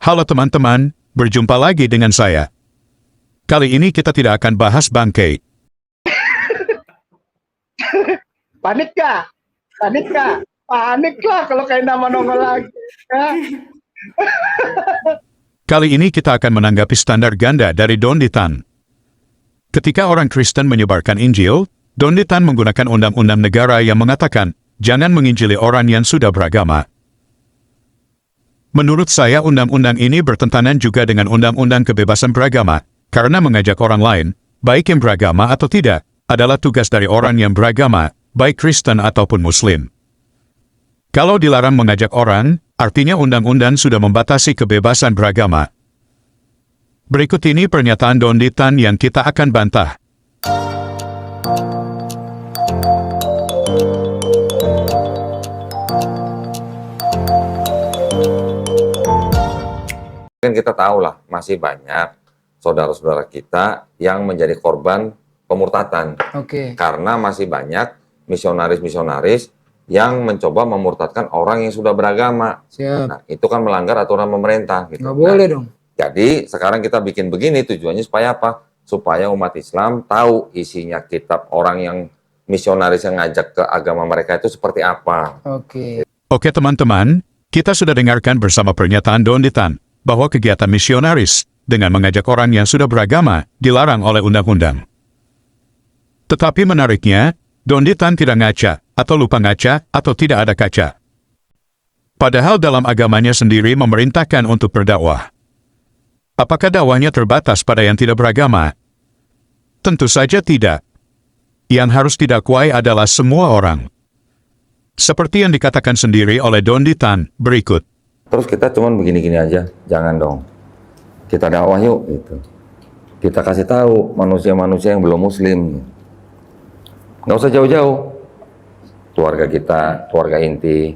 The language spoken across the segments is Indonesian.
Halo teman-teman, berjumpa lagi dengan saya. Kali ini kita tidak akan bahas bangkai. Panik kah? Panik kah? Panik lah kalau kayak nama nongol lagi. Ya. Kali ini kita akan menanggapi standar ganda dari Donditan. Ketika orang Kristen menyebarkan Injil, Donditan menggunakan undang-undang negara yang mengatakan, jangan menginjili orang yang sudah beragama. Menurut saya undang-undang ini bertentangan juga dengan undang-undang kebebasan beragama, karena mengajak orang lain, baik yang beragama atau tidak, adalah tugas dari orang yang beragama, baik Kristen ataupun Muslim. Kalau dilarang mengajak orang, artinya undang-undang sudah membatasi kebebasan beragama. Berikut ini pernyataan Donditan yang kita akan bantah. Kan kita tahu lah, masih banyak saudara-saudara kita yang menjadi korban pemurtatan. Karena masih banyak misionaris-misionaris yang mencoba memurtadkan orang yang sudah beragama. Nah, itu kan melanggar aturan pemerintah. Gitu. Nggak boleh dong. Jadi, sekarang kita bikin begini, tujuannya supaya apa? Supaya umat Islam tahu isinya kitab orang yang misionaris yang ngajak ke agama mereka itu seperti apa. Oke teman-teman, kita sudah dengarkan bersama pernyataan Donditan, bahwa kegiatan misionaris dengan mengajak orang yang sudah beragama dilarang oleh undang-undang. Tetapi menariknya, Donditan tidak ngaca, atau lupa ngaca, atau tidak ada kaca. Padahal dalam agamanya sendiri memerintahkan untuk berdakwah. Apakah dakwahnya terbatas pada yang tidak beragama? Tentu saja tidak. Yang harus didakwai adalah semua orang. Seperti yang dikatakan sendiri oleh Donditan berikut. Terus kita cuman begini-gini aja, jangan dong. Kita dakwah yuk, gitu. Kita kasih tahu manusia-manusia yang belum Muslim. Nggak usah jauh-jauh. Keluarga kita, keluarga inti.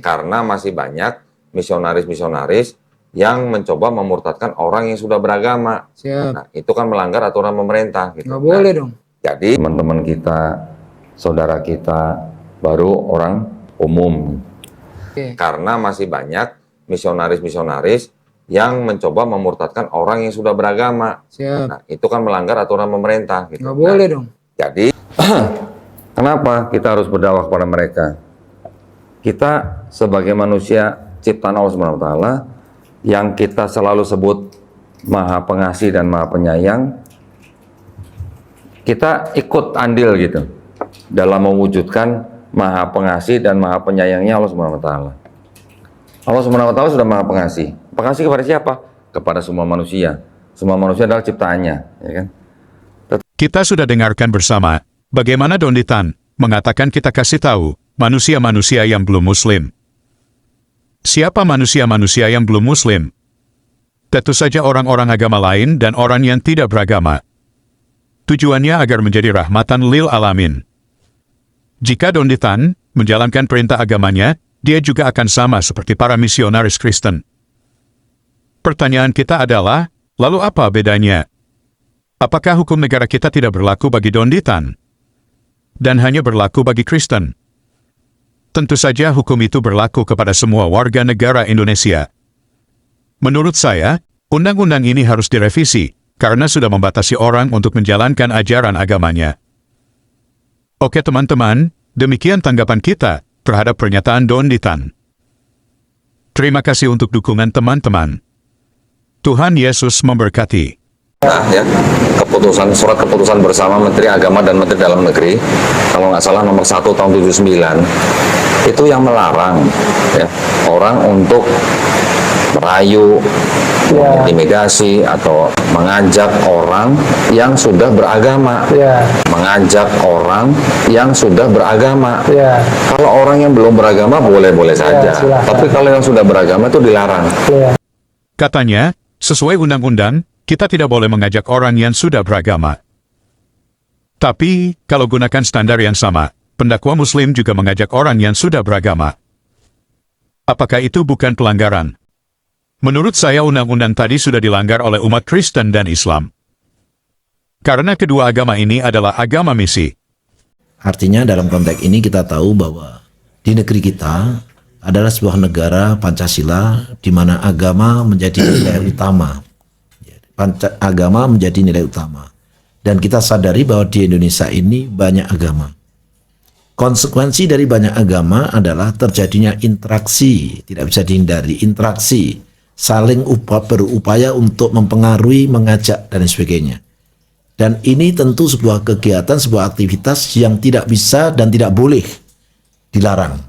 Karena masih banyak misionaris-misionaris yang mencoba memurtadkan orang yang sudah beragama. Nah, itu kan melanggar aturan pemerintah. Gitu. Nggak boleh dong. Jadi teman-teman kita, saudara kita, baru orang umum. Karena masih banyak misionaris-misionaris yang mencoba memurtadkan orang yang sudah beragama. Nah, itu kan melanggar aturan pemerintah. Gitu. Nggak boleh dong. Jadi, kenapa kita harus berdakwah kepada mereka? Kita sebagai manusia ciptaan Allah SWT yang kita selalu sebut Maha Pengasih dan Maha Penyayang, kita ikut andil gitu dalam mewujudkan Maha Pengasih dan Maha Penyayangnya Allah SWT. Allah SWT sudah Maha Pengasih. Pengasih kepada siapa? Kepada semua manusia. Semua manusia adalah ciptaannya, ya kan? Kita sudah dengarkan bersama, bagaimana Donditan mengatakan kita kasih tahu manusia-manusia yang belum Muslim. Siapa manusia-manusia yang belum Muslim? Tentu saja orang-orang agama lain dan orang yang tidak beragama. Tujuannya agar menjadi rahmatan lil alamin. Jika Donditan menjalankan perintah agamanya, dia juga akan sama seperti para misionaris Kristen. Pertanyaan kita adalah, lalu apa bedanya? Apakah hukum negara kita tidak berlaku bagi Donditan? Dan hanya berlaku bagi Kristen? Tentu saja hukum itu berlaku kepada semua warga negara Indonesia. Menurut saya, undang-undang ini harus direvisi, karena sudah membatasi orang untuk menjalankan ajaran agamanya. Oke teman-teman, demikian tanggapan kita terhadap pernyataan Donditan. Terima kasih untuk dukungan teman-teman. Tuhan Yesus memberkati. Nah, ya, surat keputusan bersama Menteri Agama dan Menteri Dalam Negeri, kalau nggak salah nomor 1 tahun 79, itu yang melarang ya, orang untuk merayu, intimidasi atau mengajak orang yang sudah beragama, mengajak orang yang sudah beragama. Kalau orang yang belum beragama boleh-boleh saja, tapi kalau yang sudah beragama itu dilarang. Katanya, sesuai undang-undang, kita tidak boleh mengajak orang yang sudah beragama. Tapi, kalau gunakan standar yang sama, pendakwa Muslim juga mengajak orang yang sudah beragama. Apakah itu bukan pelanggaran? Menurut saya undang-undang tadi sudah dilanggar oleh umat Kristen dan Islam. Karena kedua agama ini adalah agama misi. Artinya dalam konteks ini kita tahu bahwa di negeri kita adalah sebuah negara Pancasila di mana agama menjadi nilai utama. Agama menjadi nilai utama. Dan kita sadari bahwa di Indonesia ini banyak agama. Konsekuensi dari banyak agama adalah terjadinya interaksi, tidak bisa dihindari, interaksi, saling berupaya untuk mempengaruhi, mengajak, dan sebagainya. Dan ini tentu sebuah kegiatan, sebuah aktivitas yang tidak bisa dan tidak boleh dilarang.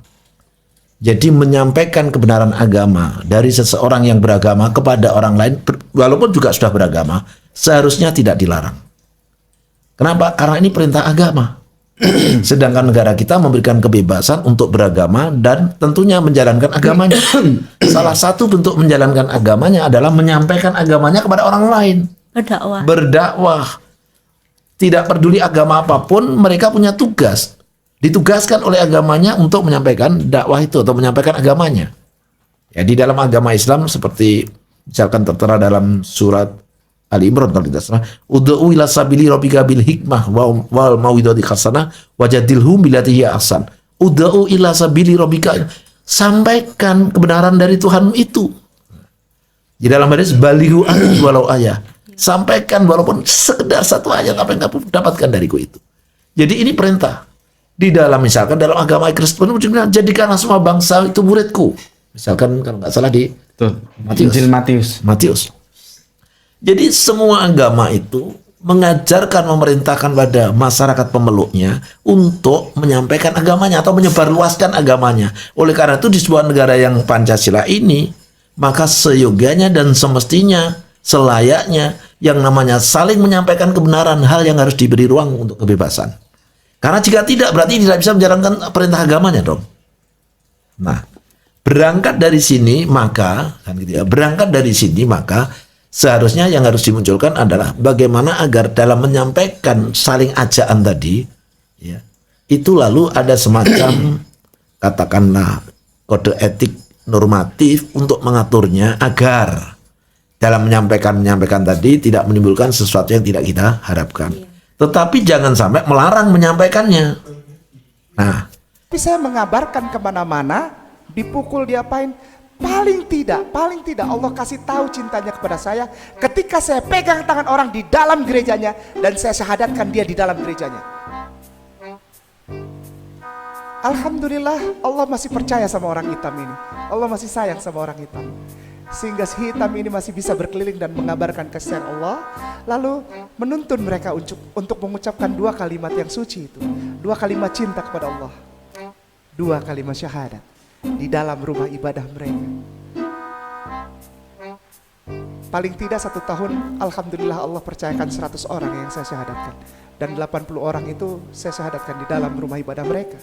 Jadi menyampaikan kebenaran agama dari seseorang yang beragama kepada orang lain, walaupun juga sudah beragama, seharusnya tidak dilarang. Kenapa? Karena ini perintah agama. Sedangkan negara kita memberikan kebebasan untuk beragama dan tentunya menjalankan agamanya. Salah satu bentuk menjalankan agamanya adalah menyampaikan agamanya kepada orang lain. Berdakwah. Tidak peduli agama apapun, mereka punya tugas. Ditugaskan oleh agamanya untuk menyampaikan dakwah itu atau menyampaikan agamanya. Ya, di dalam agama Islam seperti misalkan tertera dalam surat Ali Imran kalau tidak salah, ud'u ila sabili rabbika bil hikmah wal mau'izati hasanah wajadilhum billati hiya ahsan. Ud'u ila sabili rabbika, sampaikan kebenaran dari Tuhan itu. Di dalam hadis balighu anni walau ayah. Sampaikan walaupun sekedar satu ayat apa yang kamu dapatkan dariku itu. Jadi ini perintah. Di dalam misalkan dalam agama Kristen jadikanlah semua bangsa itu muridku. Misalkan kalau nggak salah di Matius. Jadi semua agama itu mengajarkan, memerintahkan pada masyarakat pemeluknya untuk menyampaikan agamanya atau menyebarluaskan agamanya. Oleh karena itu di sebuah negara yang Pancasila ini, maka seyogianya dan semestinya, selayaknya yang namanya saling menyampaikan kebenaran, hal yang harus diberi ruang untuk kebebasan. Karena jika tidak, berarti tidak bisa menjalankan perintah agamanya dong. Nah, berangkat dari sini maka seharusnya yang harus dimunculkan adalah bagaimana agar dalam menyampaikan saling ajakan tadi, ya, itu lalu ada semacam katakanlah kode etik normatif untuk mengaturnya agar dalam menyampaikan tadi tidak menimbulkan sesuatu yang tidak kita harapkan. Tetapi jangan sampai melarang menyampaikannya. Nah, Tapi saya mengabarkan kemana-mana, dipukul, diapain. Paling tidak Allah kasih tahu cintanya kepada saya ketika saya pegang tangan orang di dalam gerejanya dan saya syahadatkan dia di dalam gerejanya. Alhamdulillah Allah masih percaya sama orang hitam ini. Allah masih sayang sama orang hitam. Sehingga si hitam ini masih bisa berkeliling dan mengabarkan kasih Allah, lalu menuntun mereka untuk mengucapkan 2 kalimat yang suci itu, 2 kalimat cinta kepada Allah, 2 kalimat syahadat di dalam rumah ibadah mereka. Paling tidak 1 tahun, alhamdulillah Allah percayakan 100 orang yang saya syahadatkan. Dan 80 orang itu saya syahadatkan di dalam rumah ibadah mereka.